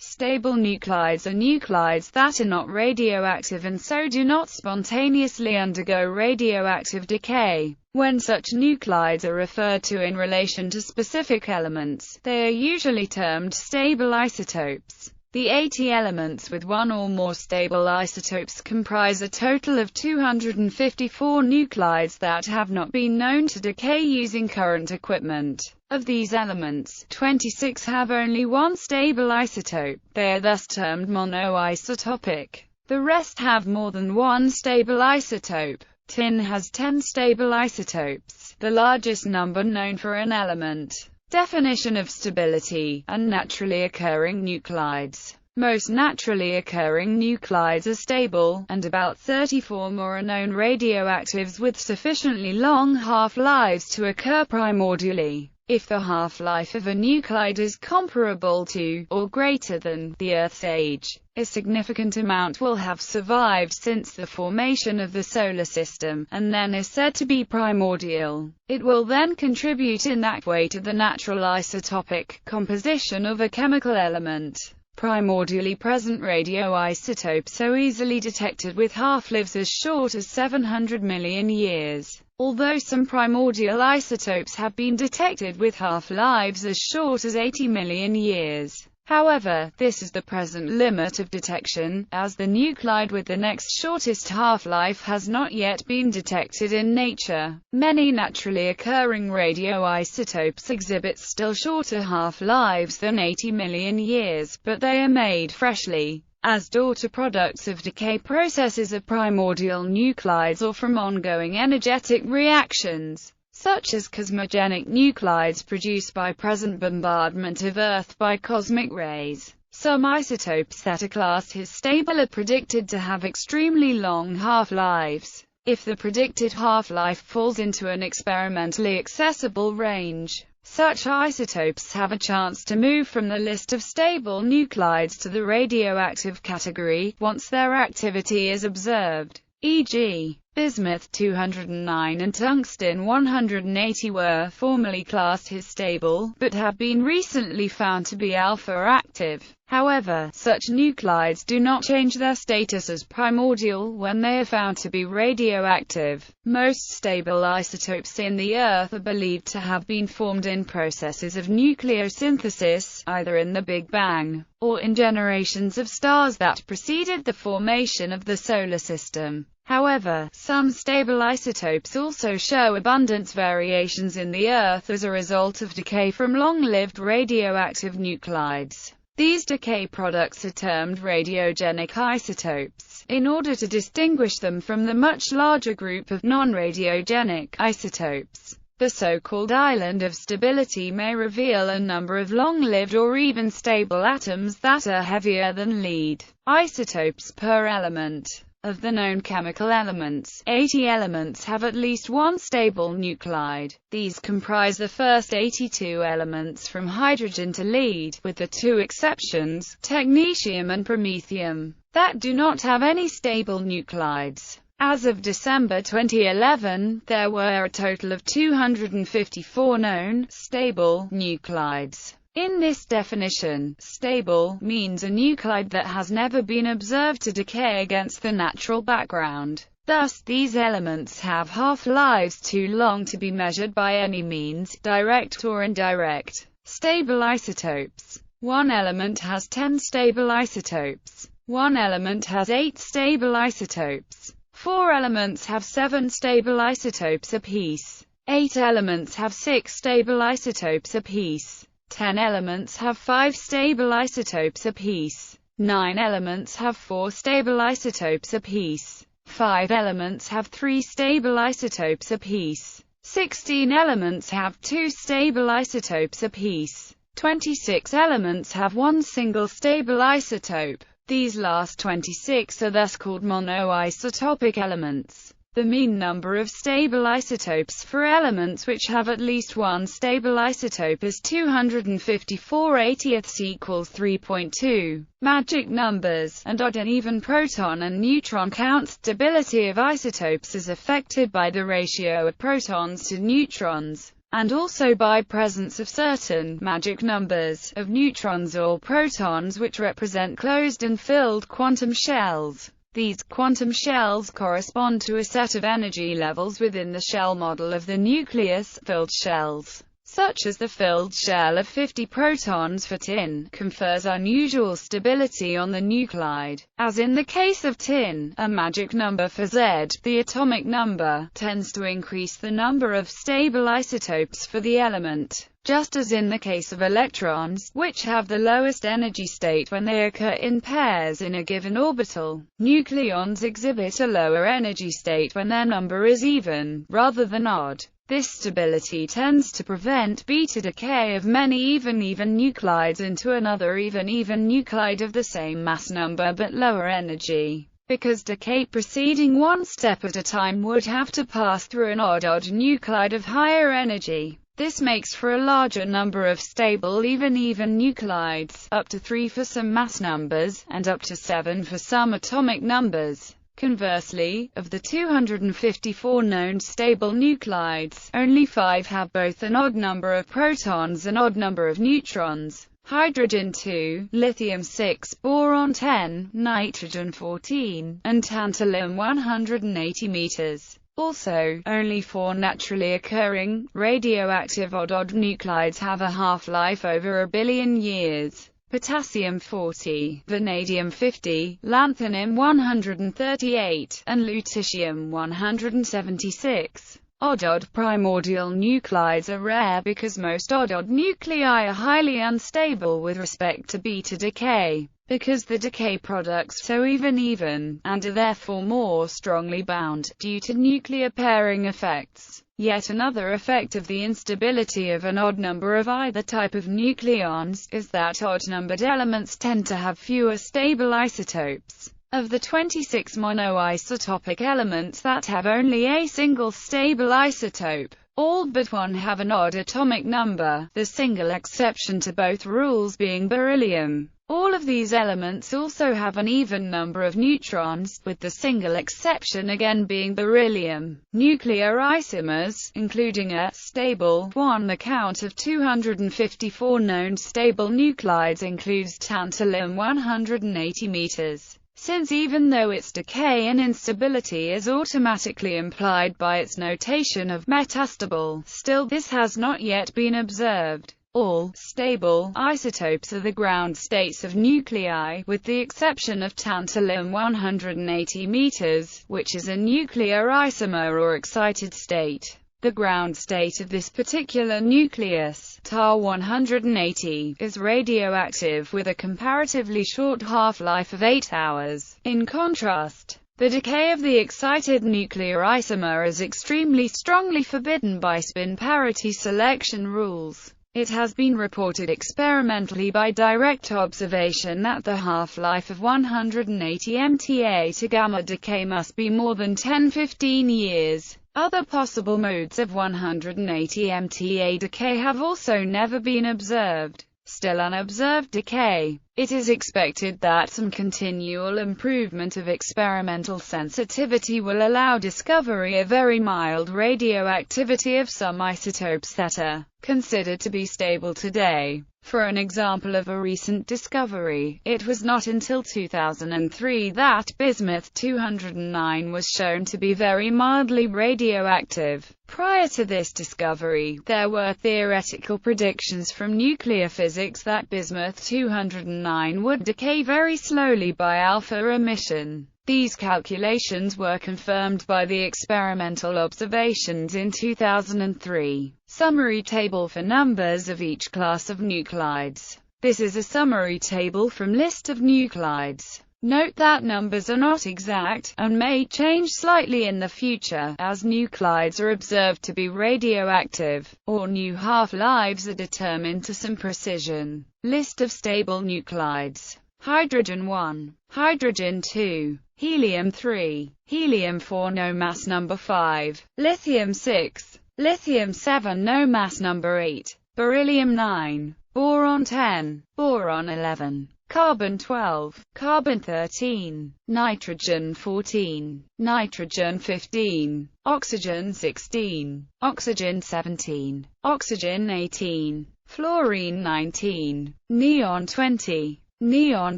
Stable nuclides are nuclides that are not radioactive and so do not spontaneously undergo radioactive decay. When such nuclides are referred to in relation to specific elements, they are usually termed stable isotopes. The 80 elements with one or more stable isotopes comprise a total of 254 nuclides that have not been known to decay using current equipment. Of these elements, 26 have only one stable isotope. They are thus termed monoisotopic. The rest have more than one stable isotope. Tin has 10 stable isotopes, the largest number known for an element. Definition of stability, and naturally occurring nuclides. Most naturally occurring nuclides are stable, and about 34 more are known radioactives with sufficiently long half-lives to occur primordially. If the half-life of a nuclide is comparable to, or greater than, the Earth's age, a significant amount will have survived since the formation of the Solar System, and then is said to be primordial. It will then contribute in that way to the natural isotopic composition of a chemical element. Primordially present radioisotopes are easily detected with half-lives as short as 700 million years. Although some primordial isotopes have been detected with half-lives as short as 80 million years. However, this is the present limit of detection, as the nuclide with the next shortest half-life has not yet been detected in nature. Many naturally occurring radioisotopes exhibit still shorter half-lives than 80 million years, but they are made freshly, as daughter products of decay processes of primordial nuclides or from ongoing energetic reactions, such as cosmogenic nuclides produced by present bombardment of Earth by cosmic rays. Some isotopes that are classed as stable are predicted to have extremely long half-lives. If the predicted half-life falls into an experimentally accessible range, such isotopes have a chance to move from the list of stable nuclides to the radioactive category, once their activity is observed. E.g., bismuth 209 and tungsten 180 were formerly classed as stable, but have been recently found to be alpha-active. However, such nuclides do not change their status as primordial when they are found to be radioactive. Most stable isotopes in the Earth are believed to have been formed in processes of nucleosynthesis, either in the Big Bang, or in generations of stars that preceded the formation of the Solar System. However, some stable isotopes also show abundant variations in the Earth as a result of decay from long-lived radioactive nuclides. These decay products are termed radiogenic isotopes, in order to distinguish them from the much larger group of non-radiogenic isotopes. The so-called island of stability may reveal a number of long-lived or even stable atoms that are heavier than lead isotopes per element. Of the known chemical elements, 80 elements have at least one stable nuclide. These comprise the first 82 elements from hydrogen to lead, with the two exceptions, technetium and promethium, that do not have any stable nuclides. As of December 2011, there were a total of 254 known, stable, nuclides. In this definition, stable means a nuclide that has never been observed to decay against the natural background. Thus, these elements have half-lives too long to be measured by any means, direct or indirect. Stable isotopes. One element has 10 stable isotopes. One element has 8 stable isotopes. 4 elements have 7 stable isotopes apiece. 8 elements have 6 stable isotopes apiece. 10 elements have 5 stable isotopes apiece. 9 elements have 4 stable isotopes apiece. 5 elements have 3 stable isotopes apiece. 16 elements have 2 stable isotopes apiece. 26 elements have 1 single stable isotope. These last 26 are thus called monoisotopic elements. The mean number of stable isotopes for elements which have at least one stable isotope is 254 80ths equals 3.2. Magic numbers, and odd and even proton and neutron count. Stability of isotopes is affected by the ratio of protons to neutrons. and also by presence of certain magic numbers of neutrons or protons which represent closed and filled quantum shells. These quantum shells correspond to a set of energy levels within the shell model of the nucleus. Filled shells, such as the filled shell of 50 protons for tin, confers unusual stability on the nuclide. As in the case of tin, a magic number for Z, the atomic number, tends to increase the number of stable isotopes for the element. Just as in the case of electrons, which have the lowest energy state when they occur in pairs in a given orbital, nucleons exhibit a lower energy state when their number is even, rather than odd. This stability tends to prevent beta decay of many even nuclides into another even nuclide of the same mass number but lower energy. Because decay proceeding one step at a time would have to pass through an odd nuclide of higher energy. This makes for a larger number of stable even nuclides, up to 3 for some mass numbers, and up to 7 for some atomic numbers. Conversely, of the 254 known stable nuclides, only 5 have both an odd number of protons and odd number of neutrons. Hydrogen 2, lithium 6, boron 10, nitrogen 14, and tantalum 180 meters. Also, only 4 naturally occurring, radioactive odd nuclides have a half-life over 1 billion years. Potassium 40, vanadium 50, lanthanum 138, and lutetium 176. Odd primordial nuclides are rare because most odd nuclei are highly unstable with respect to beta decay, because the decay products so even, and are therefore more strongly bound, due to nuclear pairing effects. Yet another effect of the instability of an odd number of either type of nucleons, is that odd-numbered elements tend to have fewer stable isotopes. Of the 26 monoisotopic elements that have only a single stable isotope, all but one have an odd atomic number, the single exception to both rules being beryllium. All of these elements also have an even number of neutrons, with the single exception again being beryllium. Nuclear isomers, including a stable one. The count of 254 known stable nuclides includes tantalum 180 meters. Since even though its decay and instability is automatically implied by its notation of metastable, still this has not yet been observed. All stable isotopes are the ground states of nuclei, with the exception of tantalum 180 meters, which is a nuclear isomer or excited state. The ground state of this particular nucleus, tar 180, is radioactive with a comparatively short half-life of 8 hours. In contrast, the decay of the excited nuclear isomer is extremely strongly forbidden by spin parity selection rules. It has been reported experimentally by direct observation that the half-life of 180 MTA to gamma decay must be more than 10–15 years. Other possible modes of 180 MTA decay have also never been observed. Still unobserved decay. It is expected that some continual improvement of experimental sensitivity will allow discovery of very mild radioactivity of some isotopes that are considered to be stable today. For an example of a recent discovery, it was not until 2003 that bismuth 209 was shown to be very mildly radioactive. Prior to this discovery, there were theoretical predictions from nuclear physics that bismuth 209 would decay very slowly by alpha emission. These calculations were confirmed by the experimental observations in 2003. Summary table for numbers of each class of nuclides. This is a summary table from list of nuclides. Note that numbers are not exact, and may change slightly in the future, as nuclides are observed to be radioactive, or new half-lives are determined to some precision. List of stable nuclides. Hydrogen 1, Hydrogen 2, Helium 3, Helium 4 no mass number 5, Lithium 6, Lithium 7 no mass number 8, Beryllium 9, Boron 10, Boron 11, carbon 12, carbon 13, nitrogen 14, nitrogen 15, oxygen 16, oxygen 17, oxygen 18, fluorine 19, neon 20, neon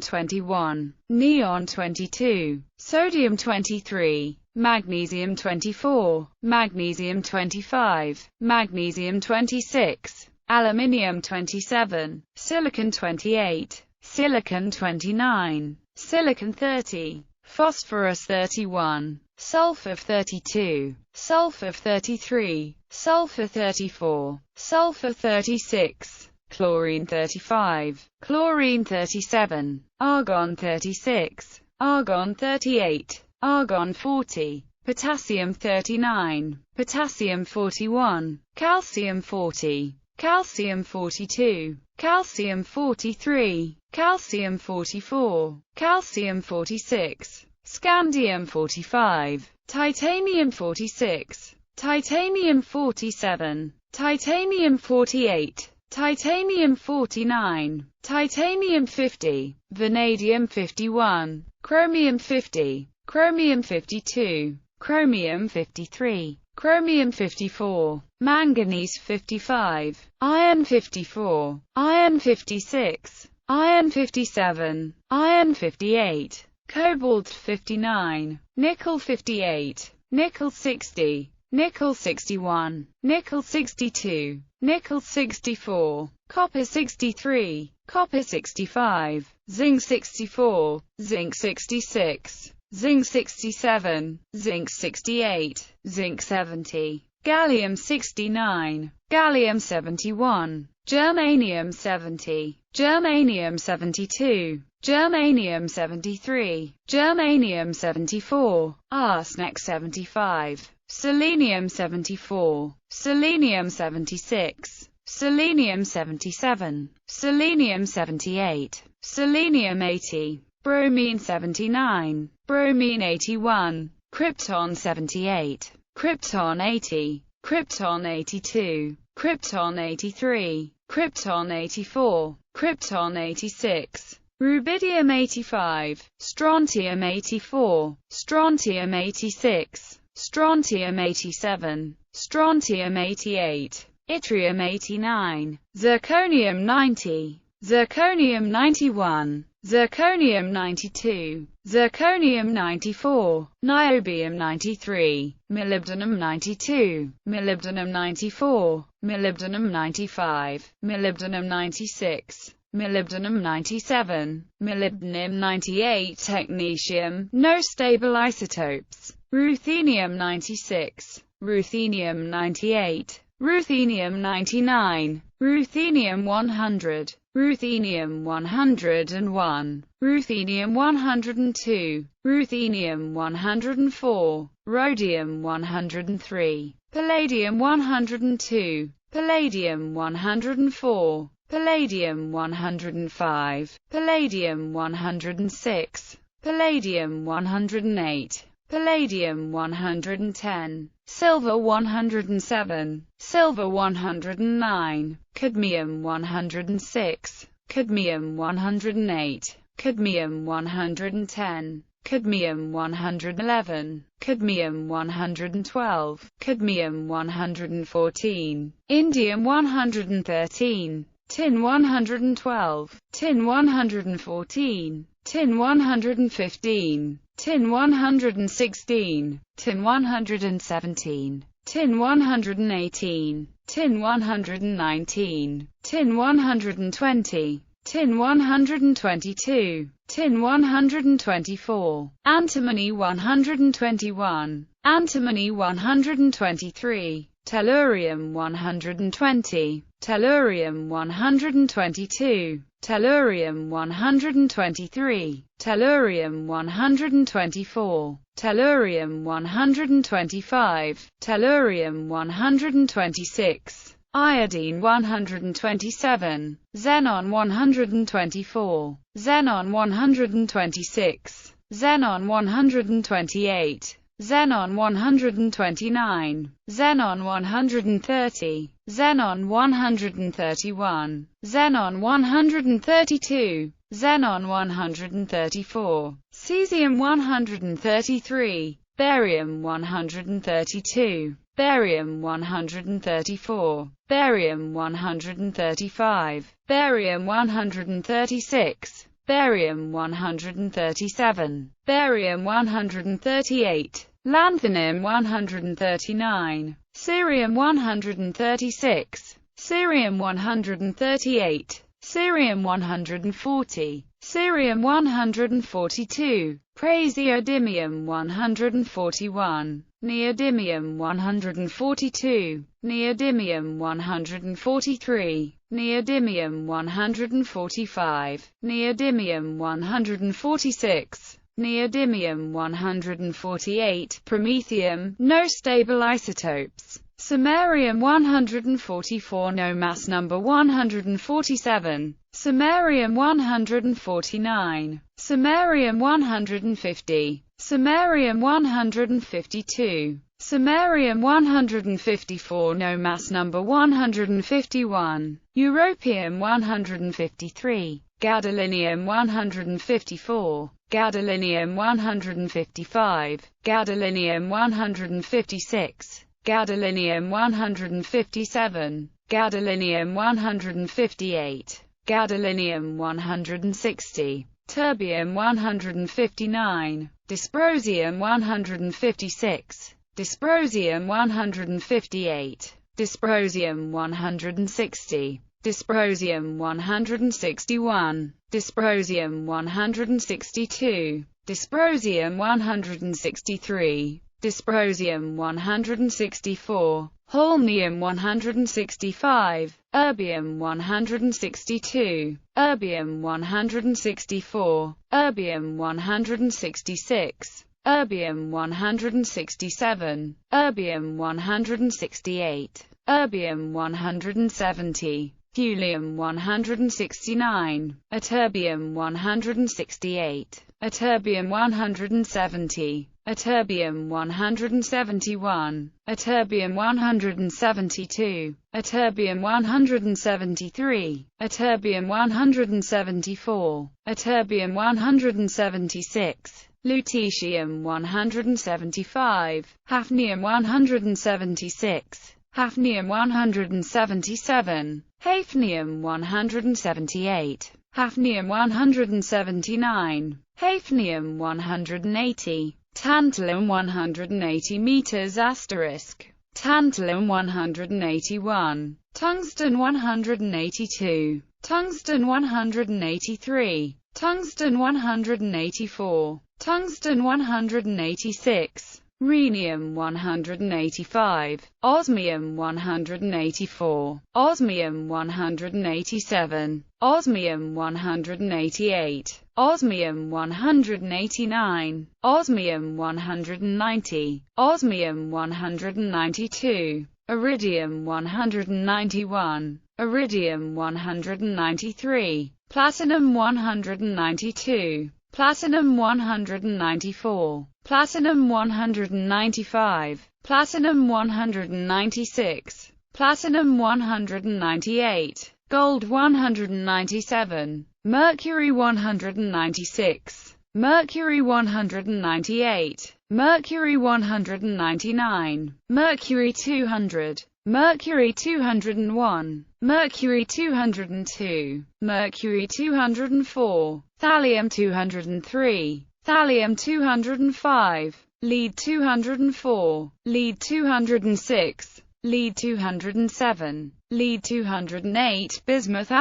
21, neon 22, sodium 23, magnesium 24, magnesium 25, magnesium 26, aluminium 27, silicon 28, silicon 29, silicon 30, phosphorus 31, sulfur 32, sulfur 33, sulfur 34, sulfur 36, chlorine 35, chlorine 37, argon 36, argon 38, argon 40, potassium 39, potassium 41, calcium 40, calcium 42, calcium 43, calcium 44, calcium 46, scandium 45, titanium 46, titanium 47, titanium 48, titanium 49, titanium 50, vanadium 51, chromium 50, chromium 52, chromium 53, chromium 54, manganese 55, iron 54, iron 56, iron 57, iron 58, cobalt 59, nickel 58, nickel 60, nickel 61, nickel 62, nickel 64, copper 63, copper 65, zinc 64, zinc 66, zinc 67, zinc 68, zinc 70, gallium 69, gallium 71, germanium 70, germanium 72, germanium 73, germanium 74, arsenic 75, selenium 74, selenium 76, selenium 77, selenium 78, selenium 80, bromine 79, bromine 81, krypton 78, krypton 80, krypton 82, krypton 83, krypton 84, krypton 86, rubidium 85, strontium 84, strontium 86, strontium 87, strontium 88, yttrium 89, zirconium 90, zirconium 91, zirconium 92, zirconium 94, niobium 93, molybdenum 92, molybdenum 94, molybdenum 95, molybdenum 96, molybdenum 97, molybdenum 98, technetium, no stable isotopes, ruthenium 96, ruthenium 98, ruthenium 99, ruthenium 100, ruthenium 101, ruthenium 102, ruthenium 104, rhodium 103, palladium 102, palladium 104, palladium 105, palladium 106, palladium 108, palladium 110, silver 107, silver 109, cadmium 106, cadmium 108, cadmium 110, cadmium 111, cadmium 112, cadmium 114, indium 113, tin 112, tin 114, tin 115, tin 116, tin 117, tin 118, tin 119, tin 120, tin 122, tin 124, antimony 121, antimony 123, tellurium 120, tellurium 122, tellurium 123, tellurium 124, tellurium 125, tellurium 126, iodine 127, xenon 124, xenon 126, xenon 128, xenon 129, xenon 130, xenon 131, xenon 132, xenon 134, cesium 133, barium 132, barium 134, barium 135, barium 136, barium 137, barium 138, lanthanum 139, cerium 136, cerium 138, cerium 140, cerium 142, praseodymium 141, neodymium 142, neodymium 143, neodymium 145, neodymium 146, neodymium 148, promethium, no stable isotopes, samarium 144, no mass number 147, samarium 149, samarium 150, samarium 152, samarium 154, no mass number 151, europium 153, gadolinium 154, gadolinium 155, gadolinium 156, gadolinium 157, gadolinium 158, gadolinium 160, terbium 159, dysprosium 156, dysprosium 158, dysprosium 160, dysprosium 161, dysprosium 162, dysprosium 163, dysprosium 164, holmium 165, erbium 162, erbium 164, erbium 166, erbium 167, erbium 168, erbium 170, thulium 169, ytterbium 168, ytterbium 170, ytterbium 171, ytterbium 172, ytterbium 173, ytterbium 174, ytterbium 176, lutetium 175, hafnium 176, hafnium 177, hafnium 178, hafnium 179, hafnium 180, tantalum 180 meters asterisk, tantalum 181, tungsten 182, tungsten 183, tungsten 184, tungsten 186, rhenium 185, osmium 184, osmium 187, osmium 188, osmium 189, osmium 190, osmium 192, iridium 191, iridium 193, platinum 192, platinum 194, platinum 195, platinum 196, platinum 198, gold 197, mercury 196, mercury 198, mercury 199, mercury 200, mercury 201, mercury 202, mercury 204, thallium 203, thallium 205, lead 204, lead 206, lead 207, lead 208, bismuth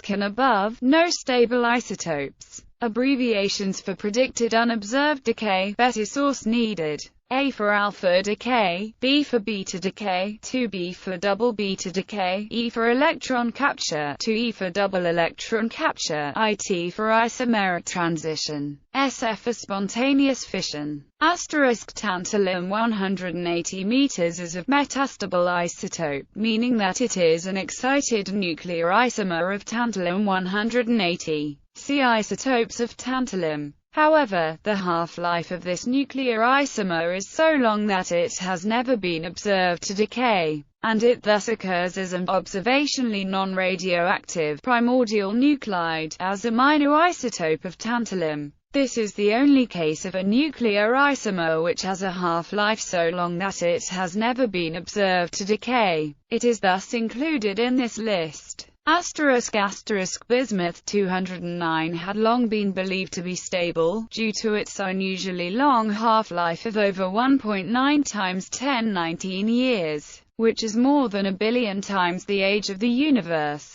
** and above, no stable isotopes. Abbreviations for predicted unobserved decay, better source needed. A for alpha decay, B for beta decay, 2B for double beta decay, E for electron capture, 2E for double electron capture, IT for isomeric transition, SF for spontaneous fission. Asterisk tantalum 180 meters is a metastable isotope, meaning that it is an excited nuclear isomer of tantalum 180. See isotopes of tantalum. However, the half-life of this nuclear isomer is so long that it has never been observed to decay. and it thus occurs as an observationally non-radioactive primordial nuclide, as a minor isotope of tantalum. This is the only case of a nuclear isomer which has a half-life so long that it has never been observed to decay. It is thus included in this list. Bismuth 209 had long been believed to be stable, due to its unusually long half-life of over 1.9 times 10^19 years, which is more than a billion times the age of the universe.